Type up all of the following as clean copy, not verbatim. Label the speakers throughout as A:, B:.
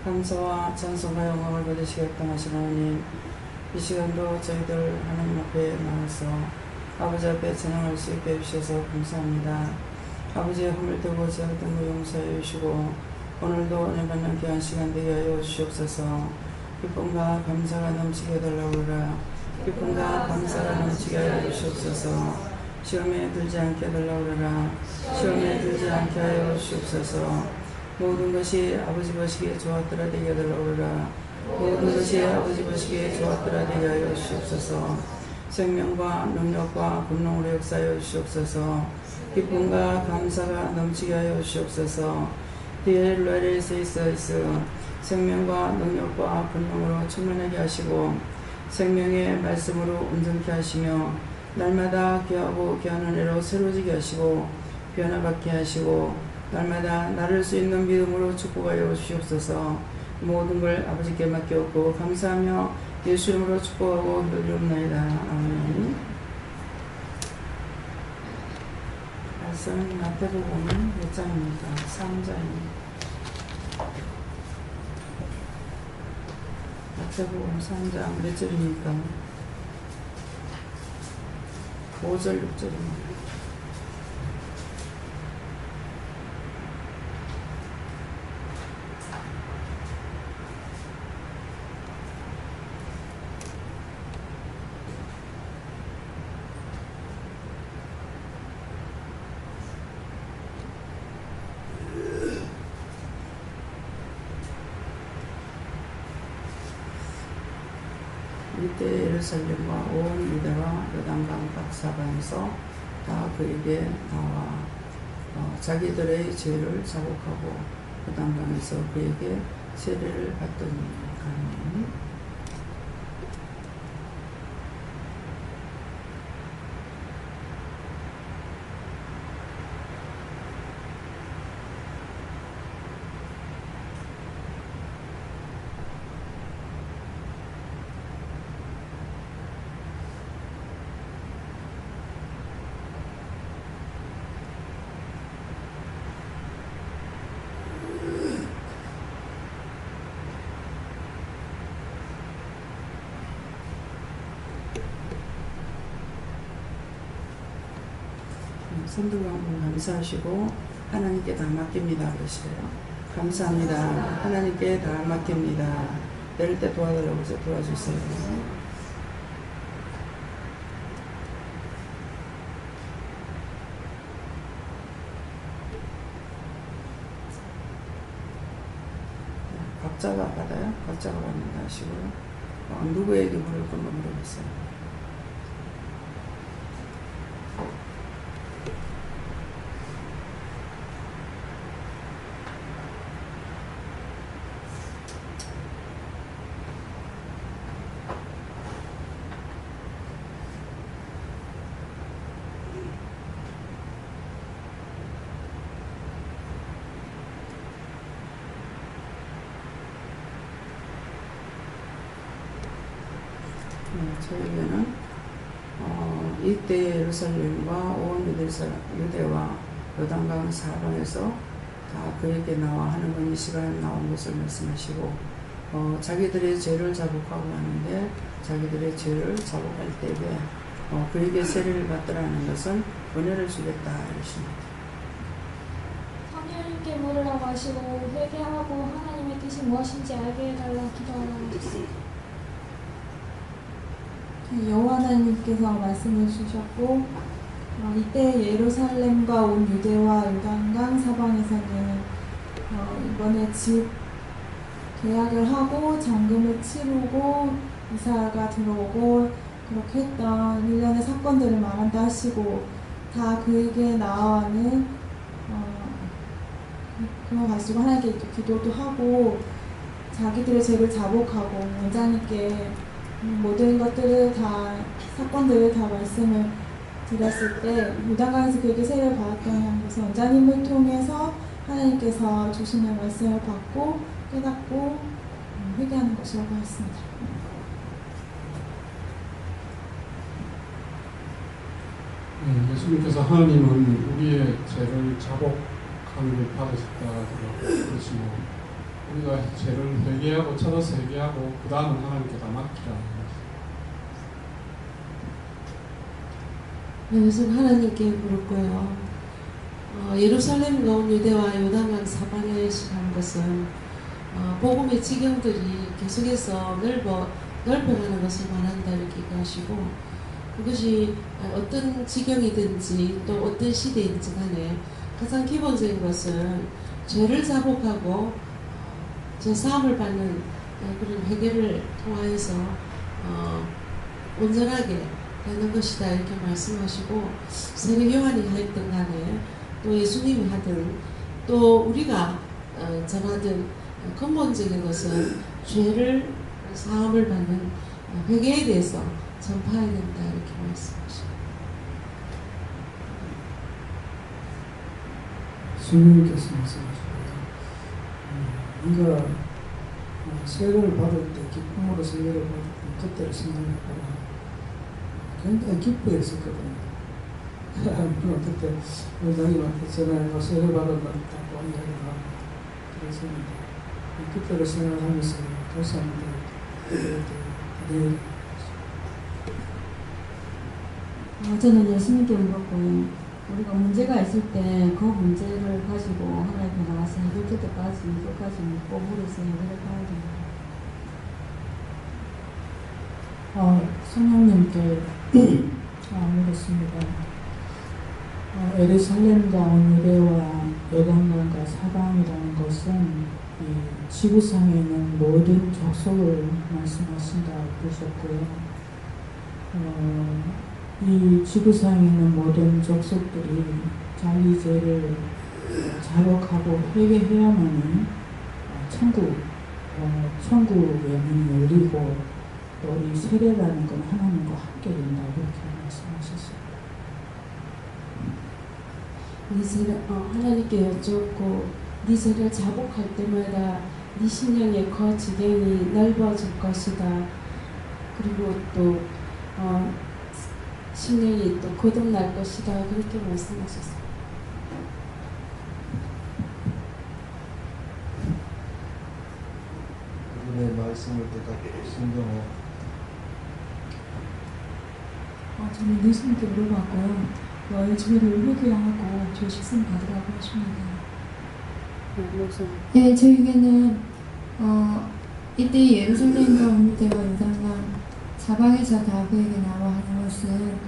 A: 감사와 찬송과 영광을 받으시겠다 하신 하나님, 이 시간도 저희들 하나님 앞에 나와서 아버지 앞에 찬양할 수 있게 해주셔서 감사합니다. 아버지의 허물 되고 제약된 거 용서해 주시고 오늘도 은혜 받는 귀한 시간 되게 하여 주시옵소서. 기쁨과 감사가 넘치게 해달라고 하라. 기쁨과 감사가 넘치게 하여 주시옵소서. 시험에 들지 않게 해달라고 하라. 시험에 들지 않게 하여 주시옵소서. 모든 것이 아버지 보시기에 좋았더라 되게 해달라고 하라. 모든 것이 아버지 보시기에 좋았더라 되게 하여 주시옵소서. 생명과 능력과 권능으로 역사하여 주시옵소서. 기쁨과 감사가 넘치게 하여 주시옵소서. 뒤에 레레스 생명과 능력과 권능으로 충만하게 하시고 생명의 말씀으로 온전케 하시며 날마다 귀하고 귀한 은혜로 새로지게 하시고 변화받게 하시고 날마다 나를 수 있는 믿음으로 축복하여 주시옵소서. 모든 걸 아버지께 맡겼고 감사하며 예수 이름으로 축복하고 기도드리옵나이다. 아멘. 말씀은 마태복음 몇 장입니까? 3장입니다. 마태복음 3장 몇 절입니까? 5절 6절입니다. 이때 예루살렘과 온 유대와 요단강 사방에서 다 그에게 나와 자기들의 죄를 자복하고 요단강에서 그에게 세례를 받더니. 아멘. 선두가 감사하시고 하나님께 다 맡깁니다 그러시래요. 감사합니다. 하나님께 다 맡깁니다. 내릴 때 도와달라고 해서 도와주세요. 각자가 받아요? 각자가 받는다 하시고요. 누구에게 물을 건가 물어보세요. 저에게는 이때 예루살렘과 온 유대와 요단강 사방에서 다 그에게 나와 하는 이 시간에 나온 것을 말씀하시고 자기들의 죄를 자복하고 하는데 자기들의 죄를 자복할 때에 그에게 세례를 받더라는 것은 은혜를 주겠다 이러십니다.
B: 하나님께 물으라고 하시고 회개하고 하나님의 뜻이 무엇인지 알게 해달라 기도하라고 하셨습니다. 여호와 하나님께서 말씀을 주셨고 이때 예루살렘과 온 유대와 요단강 사방에서는 이번에 집 계약을 하고 잔금을 치르고 이사가 들어오고 그렇게 했던 일련의 사건들을 말한다 하시고 다 그에게 나와는 그거 가지고 하나님께 기도도 하고 자기들의 죄를 자복하고 원장님께 모든 것들을 다 사건들을 다 말씀을 드렸을 때 요단강에서 그에게 세례를 받았던 것은 원장님을 통해서 하나님께서 주시는 말씀을 받고 깨닫고 회개하는 것이라고 했습니다.
C: 예수님께서 하나님은 우리의 죄를 자복하는 걸 받으셨다고 그러시고 우리가 죄를 회개하고 찾아서 회개하고 그 다음은 하나님께 다 맡기라.
D: 이것은 하나님께 물을 거예요. 예루살렘과 온 유대와 요단강 사방에 시한 것은 복음의 지경들이 계속해서 넓어가는 것을 말한다 이렇게 얘기하시고, 그것이 어떤 지경이든지 또 어떤 시대이든지 간에 가장 기본적인 것은 죄를 자복하고 죄 사함을 받는 그런 회개를 통하여서 온전하게 되는 것이다 이렇게 말씀하시고, 세례 요한이 하였던 간에 또 예수님이 하든 또 우리가 전하든 근본적인 것은 죄를 사함을 받는 회개에 대해서 전파해야 된다 이렇게 말씀하시고,
E: 주님께서 말씀하시고요. 네가 세례를 받을 때 기쁨으로 세례를 받을 때 그때를 생각해봐라. 굉장히 기뻐했었거든요. 물론 그때 원장님한테 전화해서 세례 받았다고 이야기를 하고 그랬었는데 그때를 생각하면서 다시 한번
F: 저는 예수님께 물었고요. 우리가 문제가 있을 때 그 문제를 가지고 하나님 앞에 나가서 해결될 때까지 끝까지 묻고 물어서 해결을 봐야 됩니다.
G: 성령님께 묻었습니다. 예루살렘과 온 유대와 요단강과 사방이라는 것은 이 지구상에 있는 모든 족속을 말씀하신다고 그러셨고요. 이 지구상에 있는 모든 족속들이 자기 죄를 자복하고 회개해야만이 천국의 문이 열리고 또 이 세례라는 건 하나님과 함께 된다 이렇게 말씀하셨습니다.
D: 네 죄를 하나님께 여쭙고 네 죄를 자복할 때마다 네 심령의 거지경이 넓어질 것이다. 그리고 또 심령이 또 거듭날 것이다 그렇게 말씀하셨습니다.
H: 그분의 말씀을 대답해 순종하고.
F: 저는 예수님께 물어봤고요. 죄를 회개하고 죄 식상 받으라고 하십니다.
B: 네, 저에게는 이때 예루살렘과 온 유대와 요단강 사방에서 다 그에게 나와 하는 것은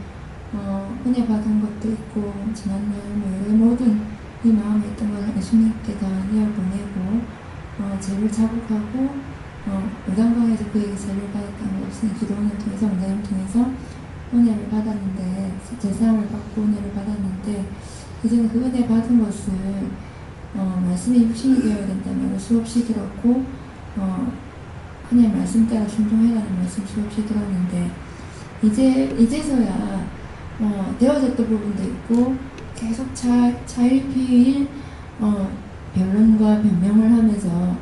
B: 은혜 받은 것도 있고 지난 날 모든 이 마음에 있던 걸 예수님께 다 내어보내고 죄를 자복하고 요단강에서 그에게 죄를 받았다는 것은 기도원을 통해서 원장을 통해서 은혜를 받았는데 제사함을 받고 은혜를 받았는데 이제는 그 은혜 받은 것을 말씀이 육신이 되어야 된다는 수없이 들었고 하나님 말씀 따라 순종해라는 말씀 수없이 들었는데 이제서야 되어졌던 부분도 있고 계속 차일피일 변론과 변명을 하면서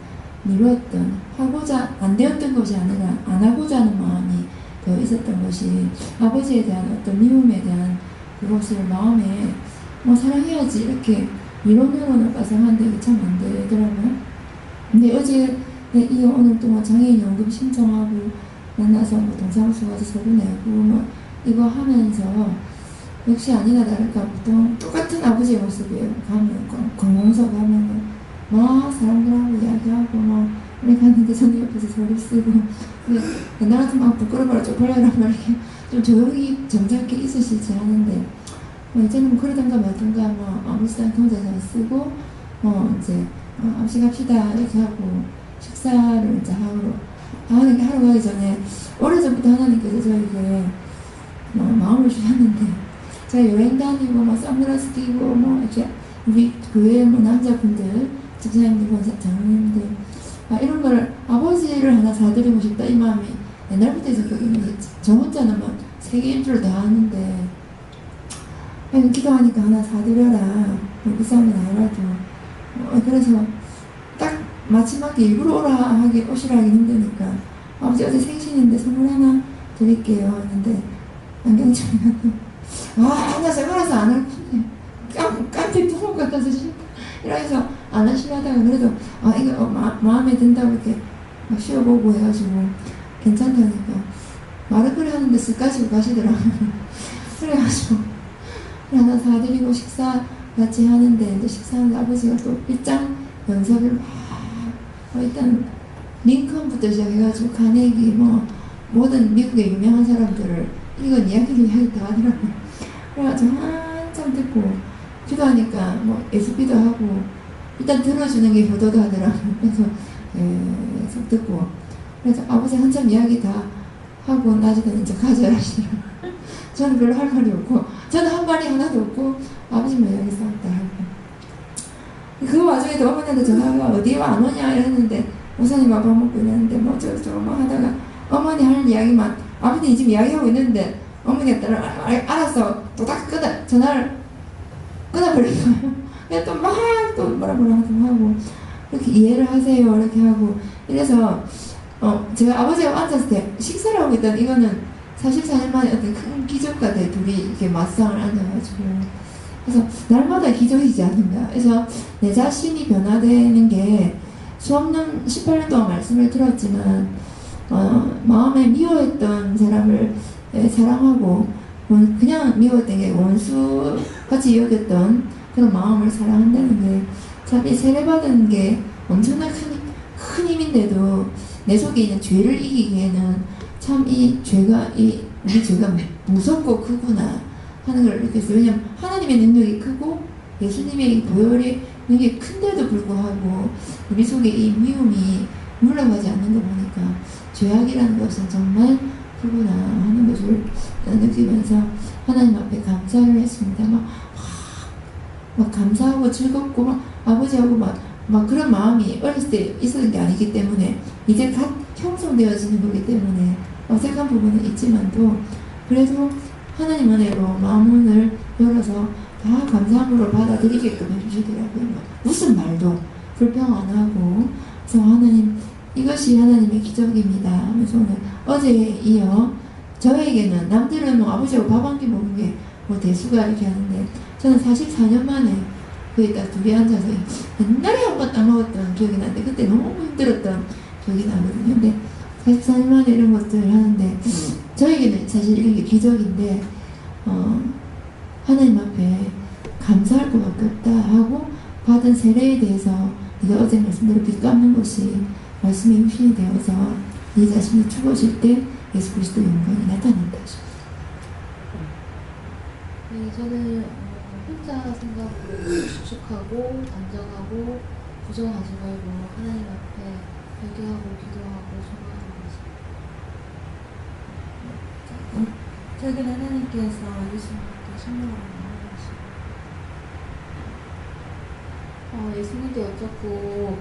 B: 미뤘던 하고자 안 되었던 것이 아니라 안 하고자 하는 마음이 되어 있었던 것이 아버지에 대한 어떤 미움에 대한 그것을 마음에 사랑해야지 이렇게 이론으로는 빠삭한데 이게 참 안 되더라고요. 근데 어제 이어 오늘 또 장애인 연금 신청하고 만나서 동사무소 가서 서류 내고 이거 하면서 역시 아니나 다를까 보통 똑같은 아버지의 모습이에요. 가면 공공서 가면 사람들하고 이야기하고 우리 갔는데 저는 옆에서 서류 쓰고 옛날 같으면 막 부끄러워라 쪽팔려라 막 이렇게 좀 조용히 점잖게 있으시지 않은데 이제는 그러던가 말던가 아무렇지도 않게 혼자 잘 쓰고 이제 앞시 갑시다 이렇게 하고 식사를 이제 하러 가기 전에 오래전부터 하나님께서 저에게 마음을 주셨는데 제가 여행 다니고 선글라스 끼고 이렇게 우리 교회 남자분들 집사님들 장로님들 이런 걸 아버지를 하나 사드리고 싶다 이 마음이 옛날부터 있었거든요. 저 혼자는 세계 일주를 다 하는데 기도하니까 하나 사드려라 비싼 건 아니라도 그래서 딱 마지막에 일부러 오시라 하기 힘드니까 아버지 어제 생신인데 선물 하나 드릴게요 했는데 안경철이가 나 선글라스 안 할 건데 깜빡 부모 같아서 싫다 이러면서
I: 안 하시려다가 그래도 이거 마음에 든다고 이렇게 막 쉬어보고 해가지고 괜찮다니까 말을 그래 하는데 쓱 가지고 가시더라고요. 그래가지고 하나 사드리고 식사 같이 하는데 이제 식사하는데 아버지가 또 일장 연설을 막 일단 링컨부터 시작해가지고 카네기 뭐 모든 미국의 유명한 사람들을 이건 이야기를 다 하더라고요. 그래가지고 한참 듣고 기도하니까 뭐 예수기도 하고 일단 들어주는 게 효도도 하더라고요. 그래서 계속 듣고 그래서 아버지 한참 이야기 다 하고 나중에 이제 가져가시더라고요. 저는 별로 할 말이 없고 저는 한 말이 하나도 없고 아버지만 이야기 싸웠다 하고 그 와중에도 어머니한테 전화가 어디에 안 오냐 이랬는데 목사님하고 밥 먹고 있는데 뭐 저쩌고 뭐 하다가 어머니 하는 이야기만 아버지 지금 이야기하고 있는데 어머니가 따라 알아서 또딱 전화를 끊어버린 거예요. 그래서 또 막 또 뭐라 하고 이렇게 이해를 하세요 이렇게 하고 이래서 제가 아버지하고 앉았을 때 식사를 하고 있던 이거는 44년 만에 어떤 큰 기적 같아요. 둘이 이렇게 맞상을 앉아가지고 그래서 날마다 기적이지 않는가. 그래서 내 자신이 변화되는 게 수없는 18년 동안 말씀을 들었지만 마음에 미워했던 사람을 사랑하고 그냥 미워했던 게 원수같이 여겼던 그런 마음을 사랑한다는 게 참 이 세례받은 게 엄청난 큰 힘인데도 내 속에 있는 죄를 이기기에는 참 이 죄가 우리 죄가 무섭고 크구나 하는 걸 느꼈어요. 왜냐하면 하나님의 능력이 크고 예수님의 보혈의 능력이 큰데도 불구하고 우리 속에 이 미움이 물러가지 않는 거 보니까 죄악이라는 것은 정말 크구나 하는 것을 느끼면서 하나님 앞에 감사를 했습니다. 막 감사하고 즐겁고 막 아버지하고 막 그런 마음이 어렸을 때 있었던 게 아니기 때문에 이제 갓 형성되어지는 거기 때문에 어색한 부분은 있지만도 그래도 하나님 은혜로 마음문을 열어서 다 감사함으로 받아들이게끔 해주시더라고요. 무슨 말도 불평 안 하고 그래서 하나님 이것이 하나님의 기적입니다 하면서 오늘 어제에 이어 저에게는 남들은 뭐 아버지하고 밥 한 끼 먹은 게 뭐 대수가 이렇게 하는데 저는 44년 만에 거기 딱 둘이 앉아서 옛날에 한 번 딱 먹었던 기억이 나는데 그때 너무 힘들었던 기억이 나거든요. 근데 44년 만에 이런 것들 하는데 저에게는 사실 이런 게 기적인데 하나님 앞에 감사할 것밖에 없다 하고 받은 세례에 대해서 네가 어제 말씀대로 빚 갚는 것이 말씀의 흠신이 되어서 네 자신이 죽어질 때 예수 그리스도 영광이 나타난다 하셨습니다.
B: 네, 저는 혼자 생각으로 축축하고 단정하고 부정하지 말고 하나님 앞에 회개하고 기도하고 소망하는 것입니다. 저에게는 하나님께서 예수님께 선물하는 예수님께 여쭙고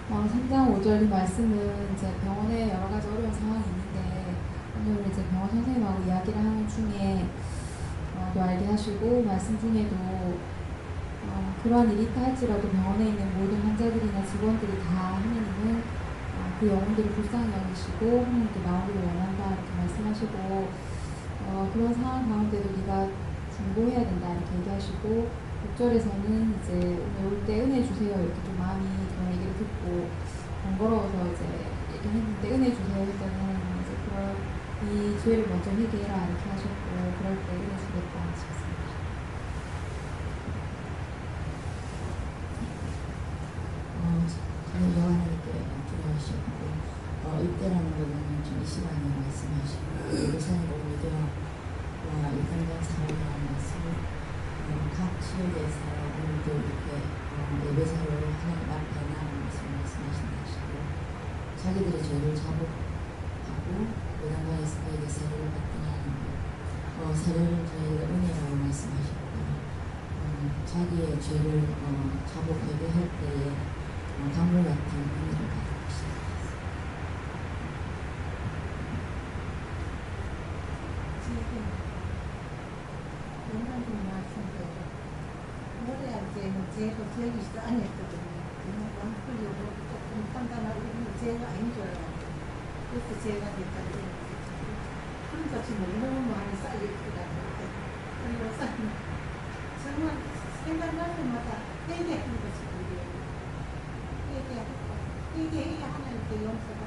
B: 3장 5절 이 말씀은 이제 병원에 여러 가지 어려운 상황이 있는데 오늘 이제 병원 선생님하고 이야기를 하는 중에 또 알게 하시고 말씀 중에도 그러한 일이 있다 할지라도 병원에 있는 모든 환자들이나 직원들이 다 하나님은 그 영혼들을 불쌍히 여기시고 하나님께 나오기를 원한다 이렇게 말씀하시고 그런 상황 가운데도 네가 중보해야 된다 이렇게 얘기하시고 6절에서는 이제 오늘 올 때 은혜 주세요 이렇게 좀 마음이 그런 얘기를 듣고 번거로워서 이제 얘기했는데 은혜 주세요 했더니 이제 이 죄를 먼저 회개해라 이렇게 하셨고 그럴 때 은혜 주겠다 하셨습니다.
G: 저는 여호와님께 기도하셨고 이때라는 거는 좀 이 시간에 말씀하시고 예루살렘을 믿어 이 당장 사랑하는 말씀을 각 지역에서 오늘도 이렇게 예배사로 하나님 앞에 나아가는 것을 말씀하신다 하시고 자기들의 죄를 자복하고 요단강에서 그에게 세례를 받더니 세례를 저희가 은혜라고 말씀하셨고 자기의 죄를 자복하게 할 때에 강물 같은 은혜를 받을 것이다.
J: 제가 기억이 안 했거든요. 그냥 풀리고 조금 판단하고 제가 아닌 줄 알았는데 그래서 제가 됐다고 그러니까 지금 너무 많이 쌓여있더라고요. 그리고 정말 생각날 때마다 회개하는 것이 그게 얘기해야 하나님께 용서가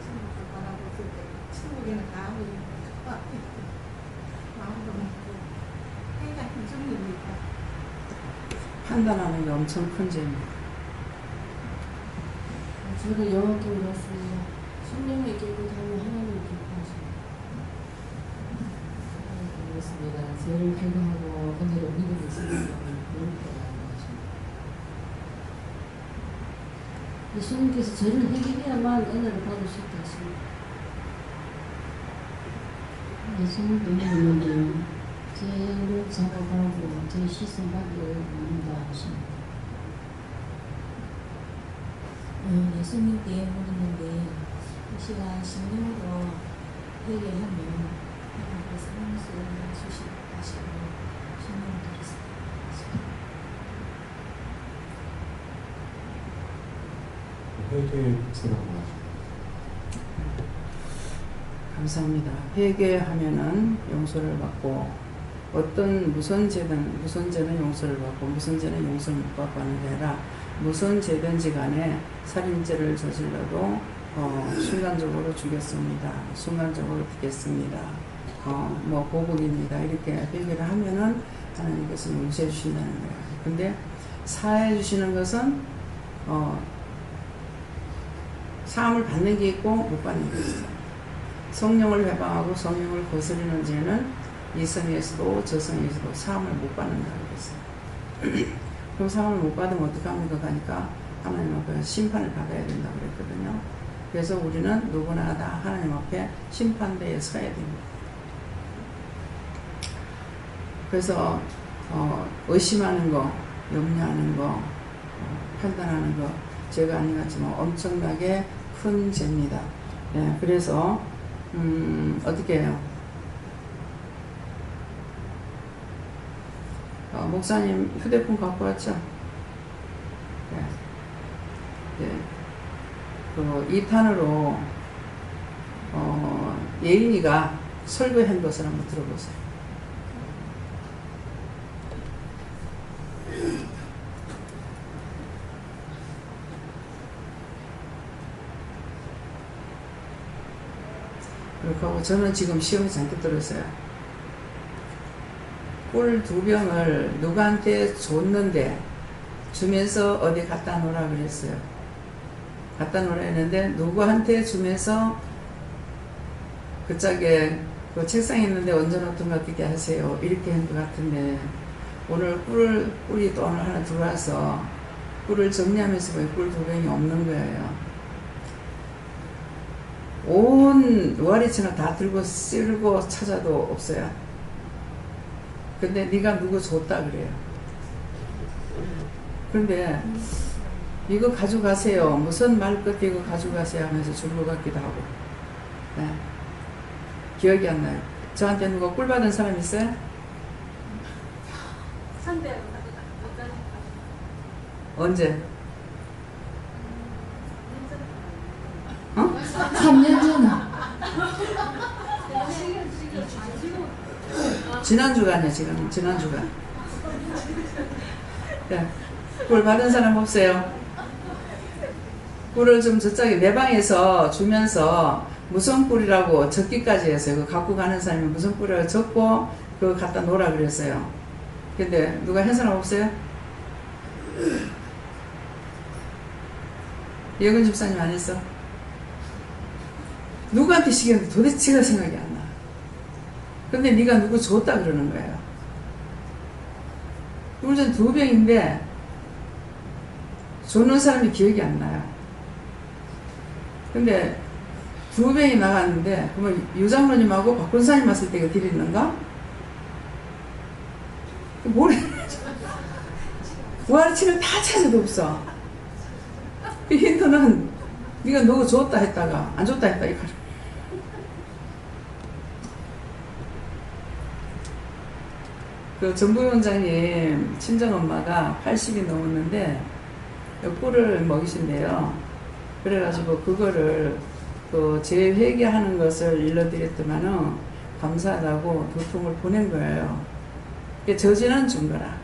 J: 친구들 바라봤을 때 친구에게는 다 마음도 먹고 회개가 힘중입니다.
A: 판단하는 게 엄청 큰 죄입니다.
D: 저는 여호와께 물었습니다. 성령의 길을 가면 하나님 기뻐하십니다. 그렇습니다. 죄를 회개하고 은혜로 믿음을 생각하면 배울거라는 것입니다. 예수님께서 죄를 회개해야만 은혜를 받을 수 있다 하십니다.
F: 예수님도 있는데 죄를 잡아가고 죄 씻음 받기를 원한다 하십니다. 예수님께 물었는데 이 시간 성령으로 회개하면 하나님께서 은혜를 주시고 하시고 성령을 드렸습니다.
C: 회개의 복수라고
A: 감사합니다. 회개하면은 용서를 받고 어떤 무슨 죄는 용서를 받고 무슨 죄는 용서를 못 받고 하는 게 아니라 무슨 죄든지 간에 살인죄를 저질러도 순간적으로 죽였습니다. 순간적으로 죽겠습니다. 뭐 보복입니다. 이렇게 회개를 하면은 하나님께서 용서해 주신다는 거예요. 근데 사해 주시는 것은 사함을 받는 게 있고 못 받는 게 있어요. 성령을 회방하고 성령을 거스르는 죄는 이성에서도 저성에서도 사함을 못 받는다고 그랬어요. 그럼 사함을 못 받으면 어떡합니까? 가니까 하나님 앞에 심판을 받아야 된다고 그랬거든요. 그래서 우리는 누구나 다 하나님 앞에 심판대에 서야 됩니다. 그래서 의심하는 거, 염려하는 거, 판단하는 거 죄가 아닌 것 같지만 엄청나게 큰 죄입니다. 예, 그래서 어떻게 해요? 목사님 휴대폰 갖고 왔죠? 네. 네. 그 2탄으로 예인이가 설교한 것을 한번 들어보세요. 그렇고 저는 지금 시험에 잔뜩 들었어요. 꿀 2병을 누구한테 줬는데 주면서 어디 갖다 놓으라 그랬어요. 갖다 놓으라 했는데 누구한테 주면서 그 짝에 그 책상에 있는데 얹어놓던 거 어떻게 하세요? 이렇게 한 것 같은데 오늘 꿀이 또 오늘 하나 들어와서 꿀을 정리하면서 보니 꿀 2병이 없는 거예요. 온 와리천을 다 들고 쓸고 찾아도 없어요. 근데 네가 누구 줬다 그래요. 그런데 이거 가져가세요. 무슨 말 끝에 이거 가져가세요 하면서 준 것 같기도 하고. 네. 기억이 안 나요. 저한테 누가 꿀 받은 사람 있어요? 언제?
I: 3년 전에.
A: 지난주가 아니야, 지난주가. 네. 꿀 받은 사람 없어요? 꿀을 좀 저쪽에 내 방에서 주면서 무슨 꿀이라고 적기까지 했어요. 그 갖고 가는 사람이 무슨 꿀이라고 적고 그거 갖다 놓으라 그랬어요. 근데 누가 한 사람 없어요? 예근 집사님 안 했어? 누구한테 시켰는데 도대체가 생각이 안 나. 근데 네가 누구 줬다 그러는 거예요. 꿀전 2병인데 줬는 사람이 기억이 안 나요. 근데 2병이 나갔는데 그러면 유장로님하고 박권사님 왔을 때 이거 드리는가? 뭐래? 부활치는 다 찾아도 없어. 그 힌트는 네가 누구 줬다 했다가 안 줬다 했다 이거. 그 정부위원장님 친정엄마가 80이 넘었는데 꿀을 먹이신대요. 그래가지고 그거를 그 재회계하는 것을 일러드렸더만은 감사하다고 2통을 보낸 거예요. 저지는 준 거라.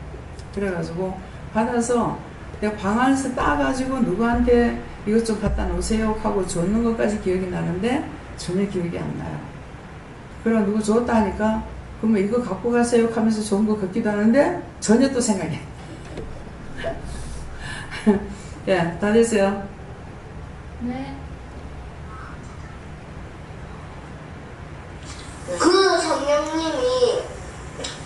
A: 그래가지고 받아서 내가 방 안에서 따가지고 누구한테 이것 좀 갖다 놓으세요 하고 줬는 것까지 기억이 나는데 전혀 기억이 안 나요. 그러나 누구 줬다 하니까 그러면 이거 갖고 가세요 하면서 좋은 거 같기도 하는데 전혀 또 생각이 안 나요. 예, 다 됐어요?
B: 네.
K: 그 성령님이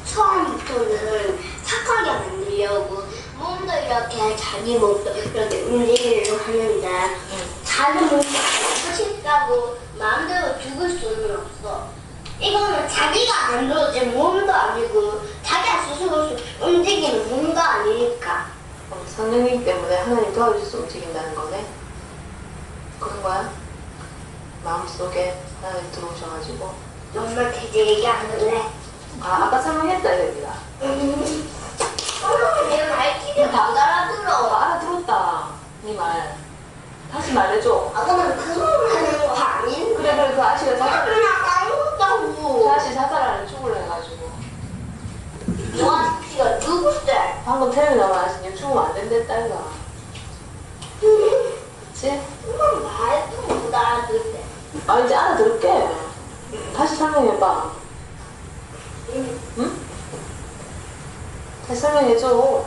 K: 처음부터는 착하게 만들려고 몸도 이렇게 자기 몸도 이렇게 움직이려고 하는데 자기 몸도 알고 싶다고 마음대로 죽을 수는 없어. 이거는 자기가 만들어진 몸도 아니고 자기가 스스로 움직이는 몸도 아니니까.
L: 성령님 때문에 하나님 도와주셔서 움직인다는 거네. 그런 거야? 마음속에 하나님 들어오셔가지고.
K: 엄마한테 이제 얘기 안 할래?
L: 아까 설명했다 이겁니다.
K: 내 말귀를 못 알아들어.
L: 알아들었다. 네 말. 다시 말해줘.
K: 아까는 그 소리 하는 거 아닌?
L: 그래 그 아저씨가 자살.
K: 나 까먹었다고.
L: 그 아저씨 자살하는 죽으려 해가지고.
K: 저 아저씨가 누구세?
L: 방금 태연이 나온 아저씨 죽으면 안 된댔다 이거. 그치?
K: 엄마 말도 못 알아듣대.
L: 아 이제 알아들을게. 다시 설명해봐. 응? 다시 설명해줘.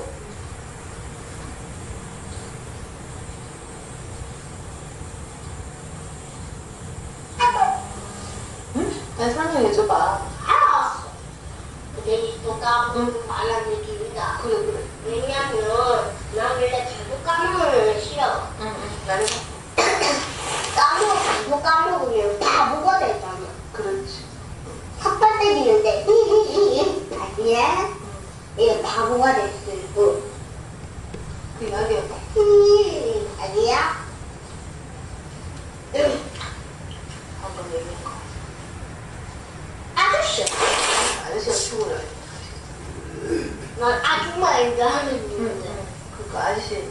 L: 응? 다시 설명해줘봐.
K: 알았어. 근데 또 까먹으면 말하는 느낌이다.
L: 그래.
K: 왜냐면 나 원래 자주 까먹으면 싫어.
L: 응. 말해봐.
K: 자주 까먹으면 바보가 되잖아.
L: 그렇지.
K: 삭발 때리는데 아니야? 얘 바보가 될 수 있고.
L: 그 이야기해봐.
K: 아니야?
L: 방금 얘기한 거.
K: 아저씨.
L: 아저씨가 죽으려 해.
K: 난 아줌마인 줄 알았는데.
L: 그니까 아저씨 이야기가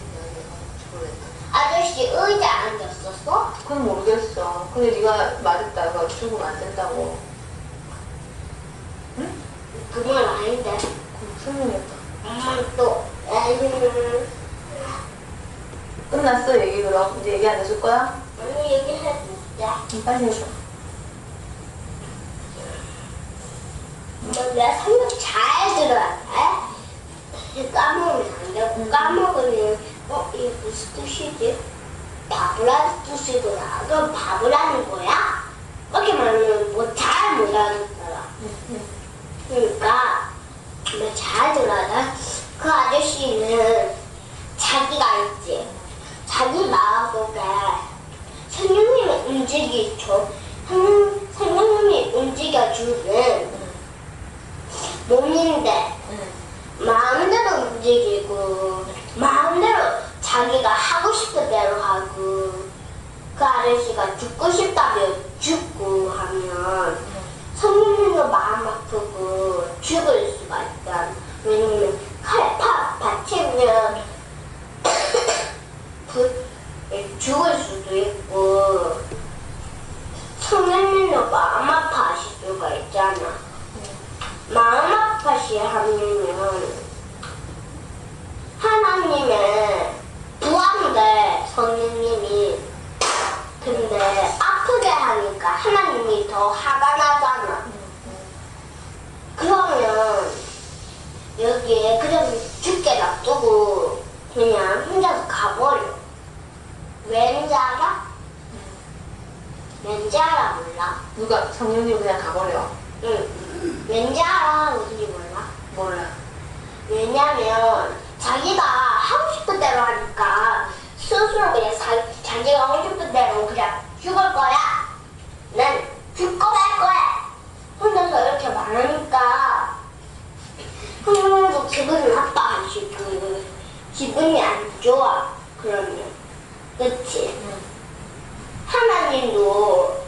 L: 죽으려 했다.
K: 아저씨 의자 앉았었어?
L: 그건 모르겠어. 근데 네가 말했다가 죽으면 안 된다고. 응?
K: 그 말 아닌데.
L: 그럼 설명했다.
K: 엄마 또
L: 끝났어 얘기 그럼? 이제 얘기 안 해줄 거야?
K: 아니 얘기해주자.
L: 빨리 해줘.
K: 엄마 내가 설명 잘 들어야 돼. 까먹으면 안 되고 까먹으면 이게 무슨 뜻이지? 바보라는 뜻이구나. 그럼 바보라는 거야? 이렇게 말하면 뭐 잘 못 알아듣더라. 그러니까 정말 잘 들어야 돼. 그 아저씨는 자기가 있지. 자기 마음속에 성령님이 움직이죠. 성령님이 움직여주는 몸인데 마음대로 움직이고 마음대로 자기가 하고 싶은 대로 하고 그 아저씨가 죽고 싶다면 죽고 하면 성령님도 마음 아프고 죽을 수가 있다. 왜냐면 칼에 받치면 죽을 수도 있고 성령님도 마음 아파하실 수가 있잖아. 마음 아파시 하면 하나님의 부하인데 성령님이 근데 아프게 하니까 하나님이 더 화가 나잖아. 그러면 여기에 그냥 죽게 놔두고 그냥 혼자서 가버려. 왠지 알아? 왠지 알아 몰라?
L: 누가? 성령님 그냥 가버려.
K: 응. 왠지 알아? 어딘지 몰라?
L: 몰라.
K: 왜냐면 자기가 하고 싶은 대로 하니까 스스로 그냥 자기가 하고 싶은 대로 그냥 죽을 거야. 난 죽고 말 거야. 혼자서 이렇게 말하니까 하나님도 기분이 나빠하시고 기분이 안 좋아. 그러면 그치? 하나님도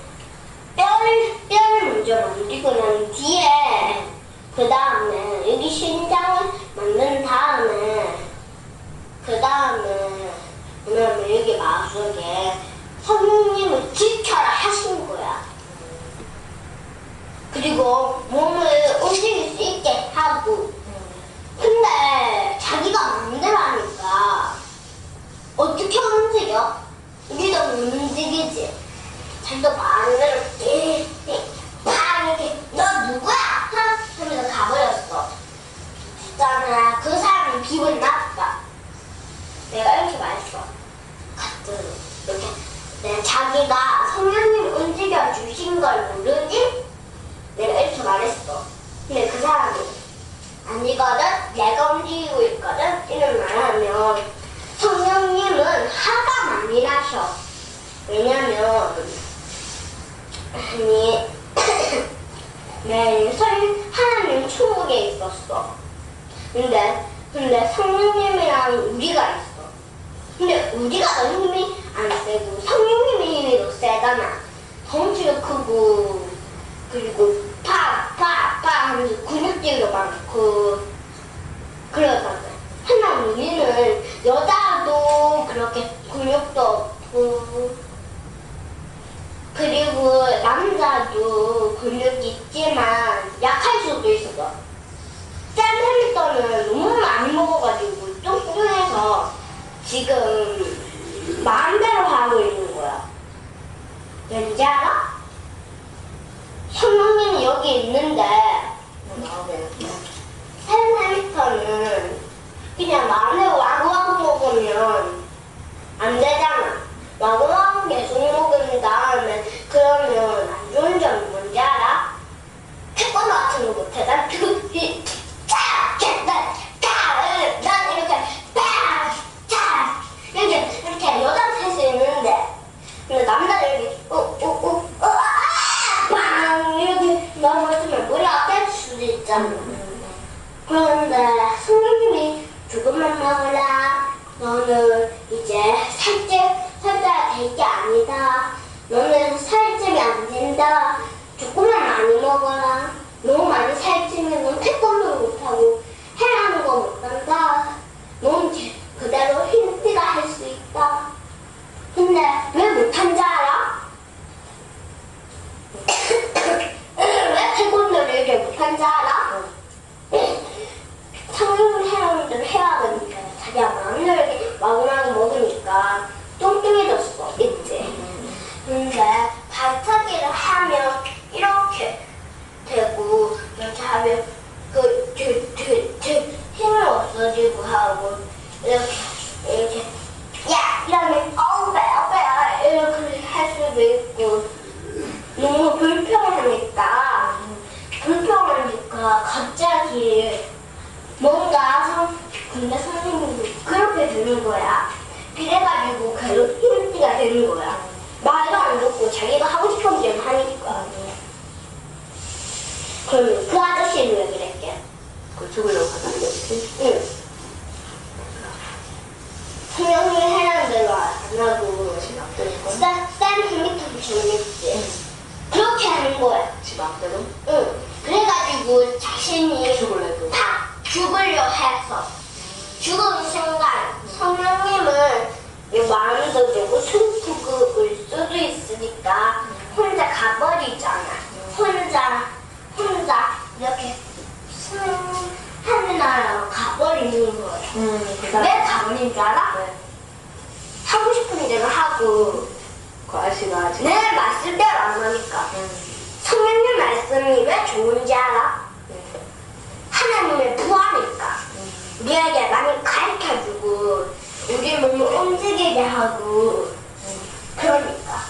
K: 뼈를 먼저 만들고 난 뒤에 그 다음에 여기 심장을 만든 다음에 그 다음에 그다음에 여기 마음속에 성령님을 지켜라 하신 거야. 그리고 몸을 움직일 수 있게 하고 근데 자기가 마음대로 하니까 잔도 반대로 이렇게 너 누구야? 하면서 가버렸어. 있잖아, 그 사람이 기분 나빠. 내가 이렇게 말했어. 이렇게 내가 자기가 성령님 움직여 주신 걸 모르니? 내가 이렇게 말했어. 근데 그 사람이 아니거든, 내가 움직이고 있거든 이런 말하면 성령님은 화가 많이 나셔. 왜냐면 하나님 천국에 있었어. 근데 성령님이랑 우리가 있어. 근데 우리가 더 힘이 안 세고 성령님의 힘이 더 세잖아. 덩치도 크고 그리고 팍팍팍 하면서 근육질도 많고 그러잖아. 하나 우리는 여자도 그렇게 근육도 없고 그리고 남자도 근육이 있지만 약할 수도 있어. 샘 햄스터는 너무 많이 먹어가지고 뚱뚱해서 지금 마음대로 하고 있는 거야. 왠지 알아? 성령님이 여기 있는데 샘 햄스터는 그냥 마음대로 와구와구 먹으면 안 되잖아. 와구와구 계속 먹은 다음에 그러면 안 좋은 점이 뭔지 알아? 태권도 같은 거 못해. 난 난 이렇게 이렇게 여자는 할 수 있는데 근데 남자들 이렇게 빵 이렇게 넘어지면 머리가 뗄 수도 있잖아. 그런데 성령님이 조금만 먹어라. 너는 이제 살쪄야 될 게 아니다. 너는 살찌면 안 된다. 조금만 많이 먹어라. 너무 많이 살찌면 넌 태권도 못하고 해라는 거 못한다. 넌 그대로 흰띠가 할 수 있다. 근데 왜 못한지 알아? 왜 태권도를 이렇게 못한지 알아? 성령을 해라는 대로 해야 되니까 자기가 마음대로 이렇게 마구마구 먹으니까 뚱뚱해졌어. 있지? 근데 발차기를 하면 이렇게 되고 이렇게 하면 힘이 없어지고 하고 이렇게 야! 이러면 어우 배야 이렇게 할 수도 있고 너무 불편하니까 갑자기 뭔가 근데 선생님이 그렇게 되는 거야. 그래가지고 계속 힘띠가 되는 거야. 말도 안 듣고 자기가 하고 싶은 대로 하니까. 그러면 그 아저씨는 왜 그랬게?
L: 그 죽으려고 하다는 거지?
K: 응. 성령님이 해라는 대로 안 하고 쌤 컴퓨터도 재밌지. 그렇게 하는 거야.
L: 지 마음대로?
K: 응. 그래가지고 자신이
L: 죽을래도
K: 다 죽으려 해서 죽은 순간 성령님은 마음도 되고 슬프고 울 수도 있으니까 혼자 가버리잖아. 혼자 이렇게 하늘나라로 가버리는 거야. 왜 가버린 줄 알아?
L: 네.
K: 하고 싶은 대로 하고
L: 그 아저씨가 아직
K: 내 말씀대로 안 하니까. 성령님 말씀이 왜 좋은지 알아? 하나님의 부하니까. 우리에게 많이 가르쳐주고 우리 몸을 움직이게 하고 그러니까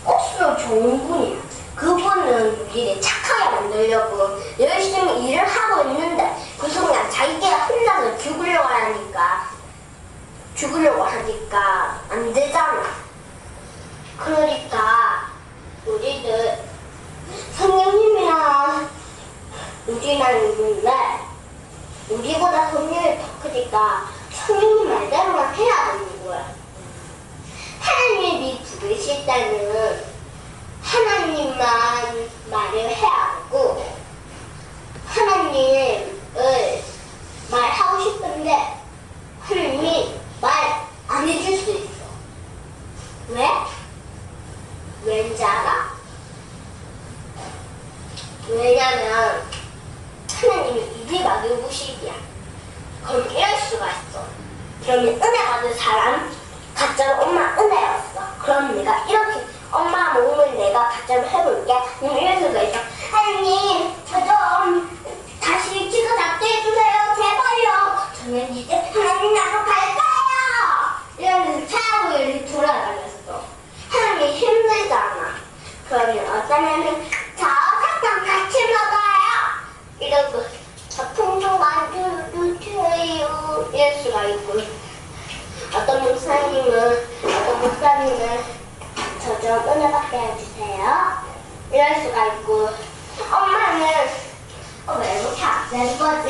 K: 꼭수로 좋은 분이야. 그분은 우리를 착하게 만들려고 열심히 일을 하고 있는데 그 순간 자기가 혼자서 죽으려고 하니까 안 되잖아. 그러니까 우리는 성령님이랑 우리랑 있는데 우리보다 성령이 더 크니까 성령님 말대로만 해야 되는 거야. 하나님이 부르실 때는 하나님만 말을 해야 하고 하나님을 말하고 싶은데 하나님이 말 안 해줄 수 있어. 왜? 왠지 알아? 왜냐면 하나님이 입이 막유부식이야. 그럼 이럴 수가 있어. 그러면 은혜 받은 사람 가짜로 엄마 은혜였어. 그럼 내가 이렇게 엄마 내가 가짜로 해볼게. 이럴 수가 있어. 하나님, 저 좀 다시 키가 낫게 해주세요. 제발요. 저는 이제 하나님 나로 갈까요? 이러면서 차하고 이렇게 돌아다녔어. 하나님 힘들잖아. 그러면 어쩌면은 저 사탕 같이 먹어요. 이러고 저 풍선 만들어주세요. 이럴 수가 있고, 어떤 목사님은 저 좀 은혜 받게 해주세요. 이럴 수가 있고, 엄마는 왜 이렇게 안 되는 거지?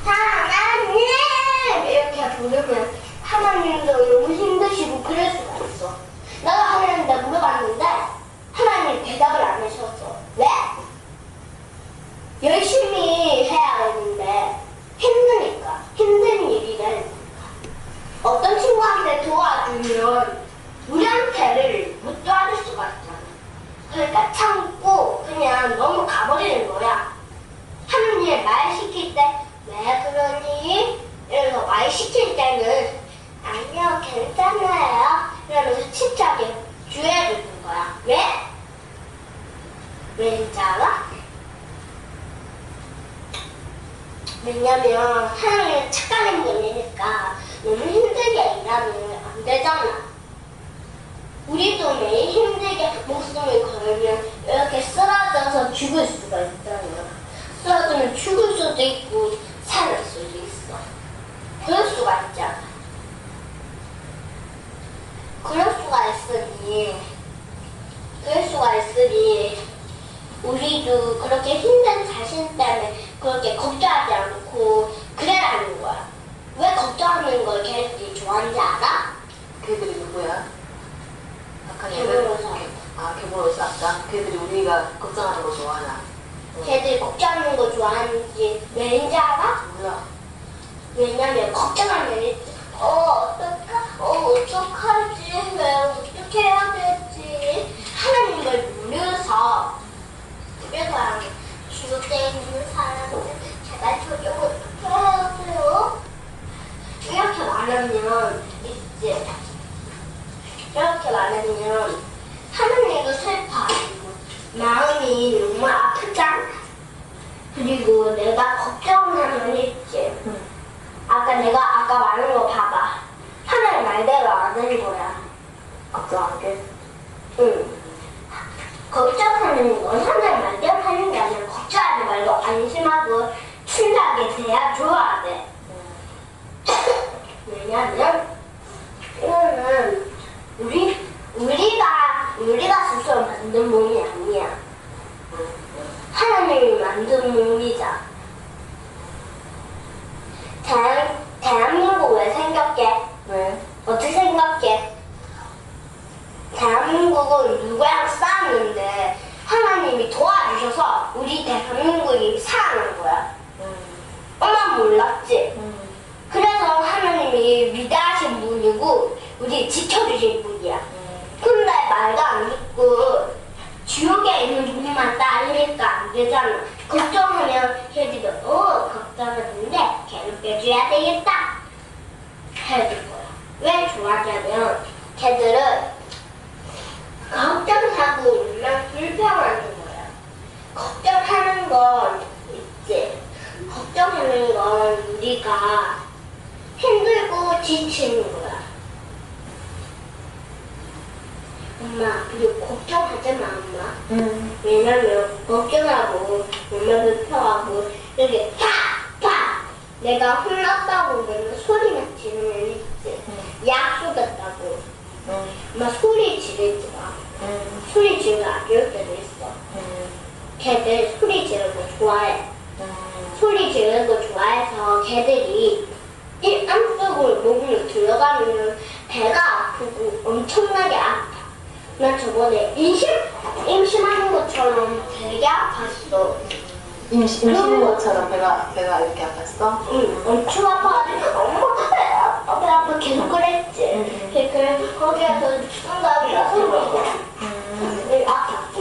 K: 하나님! 이렇게 부르면 하나님도 너무 힘드시고 그럴 수가 있어. 내가 하나님한테 물어봤는데 하나님 대답을 안 해주셨어. 왜? 열심히 해야 되는데 힘드니까. 힘든 일이래. 어떤 친구한테 도와주면 우리한테를 못 도와줄 수가 있잖아. 그러니까 참고 그냥 너무 가버리는 거야. 하느님 말 시킬 때 왜 그러니? 이러면서 말 시킬 때는 아니요 괜찮아요 이러면서 침착하게 주의해주는 거야. 왜? 왠지 알아? 왜냐면 하나님은 착한 분이니까 너무 힘들게 일하면 안 되잖아. 우리도 매일 힘들게 목숨을 걸면 이렇게 쓰러져서 죽을 수가 있잖아. 쓰러지면 죽을 수도 있고 살 수도 있어. 그럴 수가 있잖아. 그럴 수가 있으니 우리도 그렇게 힘든 자신 때문에 그렇게 걱정하지 않고 그래라는 거야. 왜 걱정하는 걸 걔네들이 좋아하는지 알아?
L: 걔들이 누구야? 아까
K: 괴물로서.
L: 괴물로서 아까 걔들이 우리가 걱정하는 거 좋아하나?
K: 걔들이 걱정하는 거 좋아하는지 왠지 알아?
L: 몰라.
K: 왜냐면 걱정하면 어떡하지? 왜 어떻게 해야 되지? 하나님을 모르서 주변에 있는 사람들 제발 저좀 어떻게 해야 돼요? 이렇게 말하면 있지. 이렇게 말하면 하나님도 슬퍼하고 마음이 너무 아프잖아. 그리고 내가 걱정하면 있지. 아까 말한 거 봐봐. 하나님 말대로 안 하는 거야.
L: 걱정하게?
K: 응. 걱정하는 건 하나님 말대로 하는 게 아니라 걱정하지 말고 안심하고 친하게 돼야 좋아야 돼. 왜냐면 이거는 우리가 스스로 만든 몸이 아니야. 하나님이 만든 몸이자. 대한민국 왜 생겼게?
L: 왜?
K: 어떻게 생각해? 대한민국은 누구랑 싸우는데 하나님이 도와주셔서 우리 대한민국이 살아난 거야. 엄마 몰랐지? 그래서 하나님이 위대하신 분이고 우리 지켜주신 분이야. 근데 말도 안 듣고 지옥에 있는 분만 따르니까 안 되잖아. 걱정하면 걔들이 걱정하는데 괴롭혀줘야 되겠다 해줄 거야. 왜 좋아하냐면 걔들은 걱정하고 울면 불평하는 거야. 걱정하는 건 있지. 걱정하는 건 우리가 힘들고 지치는 거야. 엄마, 그리고 걱정하지 마, 엄마. 왜냐면 걱정하고 엄마 불평하고 이렇게 팍팍 내가 혼났다고 그러면 소리만 지르면 있지. 약속했다고. 엄마 소리 지르지 마. 소리 지르면 안 좋을 때도 있어. 걔들 소리 지르는 거 좋아해. 소리 지르는 거 좋아해서 걔들이 안쪽으로 몸으로 들어가면 배가 아프고 엄청나게 아파. 나 저번에 임신하는 것처럼 되게 아팠어.
L: 임신한 것처럼 배가 이렇게 아팠어?
K: 응, 엄청 아파가지고 엄마 배 아파 계속 그랬지. 그래서 거기에서 응답이라 소리가 아팠고.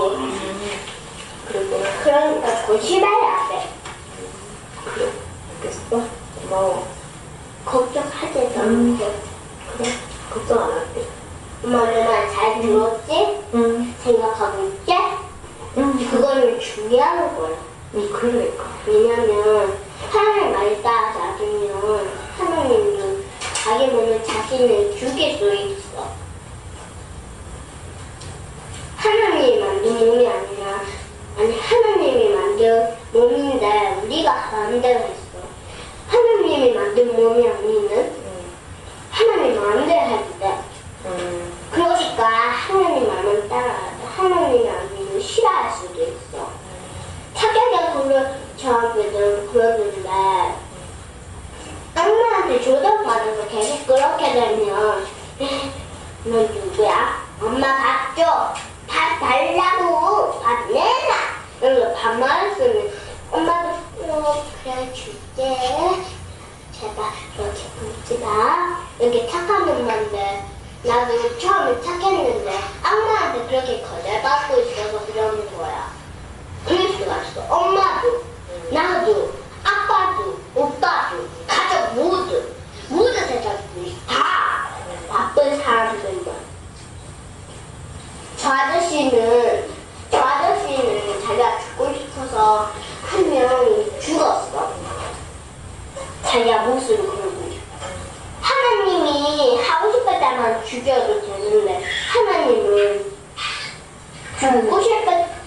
K: 그러니까 조심해야 돼.
L: 그래, 알겠어. 고마워.
K: 걱정하지 마.
L: 그래, 걱정 안 할게.
K: 엄마 내 말 잘 들었지? 생각하고 있지? 그거는 중요한 거야. 그러니까. 왜냐면 하나님 말 따라잡으면 하나님도 자기 몸을 자신을 죽일 수 있어. 하나님이 만든 몸이 아니라 하나님이 만든 몸인데 우리가 마음대로 했어. 하나님이 만든 몸이 아니면 하나님 마음대로 해도 돼. 그러니까 하나님 마음을 따라야 돼. 하나님이 아니면 싫어할 수도 있어. 착하게 저한테도 그러는데 엄마한테 조정받아서 계속 그렇게 되면 너 누구야? 엄마 밥 줘. 밥 달라고. 밥 내놔. 이러면서 밥만 쓰면 엄마도 그래 줄게. 제발 그렇게 굶지 마. 이렇게 착한 엄마인데 나도 처음에 착했는데 엄마한테 그렇게 거절받고 있어서 그러는 거야. 그럴 수가 있어. 엄마도 나도 아빠도 오빠도 가족 모두 세상이 다 나쁜 사람들만. 저 아저씨는 자기가 죽고 싶어서 한 명이 죽었어. 자기가 목숨을 걸고. 하나님이 하고 싶을 때만 죽여도 되는데 하나님은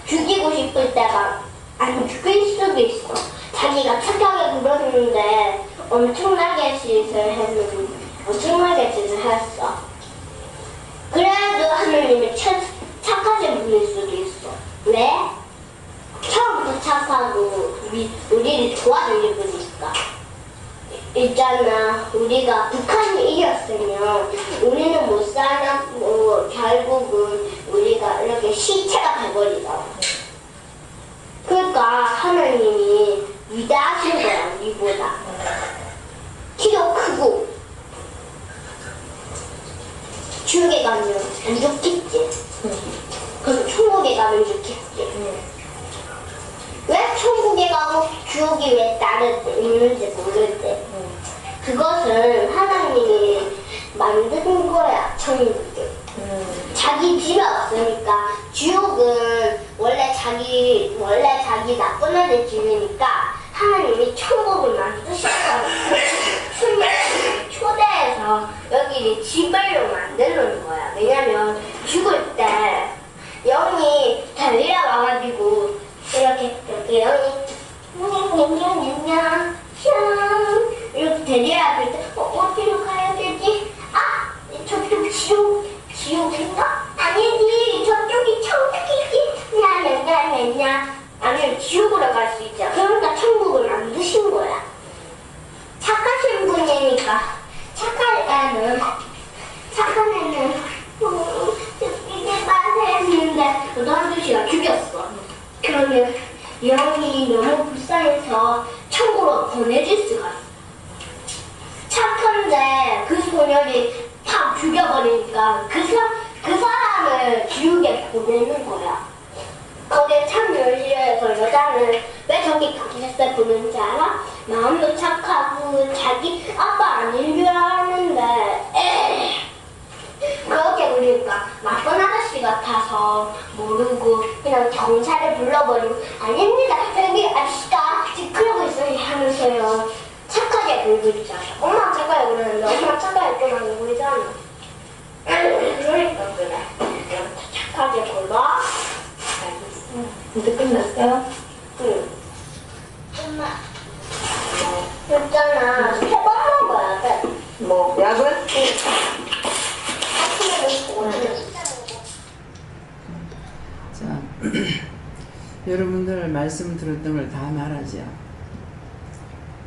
K: 죽이고 싶을 때만 안 죽일 수도 있어. 자기가 착하게 굴었는데 엄청나게 짓을 했어. 그래도 하나님이 착하신 분일 수도 있어. 왜? 처음부터 착하고 우리를 도와주는 분이니까. 있잖아, 우리가 북한이 이겼으면 우리는 못 살았고 결국은 우리가 이렇게 시체가 돼버리잖아. 그러니까 하나님이 위대하신 거야, 우리보다. 키도 크고 지옥에 가면 안 좋겠지. 그럼 천국에 가면 좋겠지. 왜 천국에 가고 지옥이 왜 따로 있는지 모를 때 그것은 하나님이 만든 거야. 천국을 자기 집에 없으니까. 지옥은 원래 자기 나쁜 애들 집이니까 하나님이 천국을 만드셨어요. 천국을 초대해서 여기 집을로 만드는 거야. 왜냐면 죽을 때 영이 달려 와가지고 이렇게 영이 냥냥냥냥 이렇게 데려야 될 때 어디로 가야 되지? 아! 저쪽 지옥인가? 아니지, 저쪽이 천국이지. 냐냐냐냐. 아니면 지옥으로 갈 수 있잖아. 그러니까 천국을 만드신 거야. 착하신 분이니까. 착한 애는 이게 빠져 했는데 노동주씨가 죽였어. 그러면 영이 너무 불쌍해서 천국으로 보내줄 수가 있어. 착한데 그 소년이 팍 죽여버리니까 그 사람을 지옥에 보내는 거야. 거기에 참 열심히해서 여자는 왜 저기 경찰서 보는지 알아? 마음도 착하고 자기 아빠 아닌 줄 아는데 그렇게 그러니까 나쁜 아저씨 같아서 모르고 그냥 경찰을 불러버리고 아닙니다. 여기 아저씨가 지금 그러고 있어요 하면서요. 착하게 굴고 있잖아. 엄마 착하게 그러는데 엄마 착하게 좀 안 굴잖아. 그러니까 그래. 착하게 굴러. 이제 끝났어요? 응. 엄마. 있잖아. 3번 먹어야 돼.
L: 뭐 약은?
A: 자, 여러분들 말씀 들었던 걸 다 말하죠.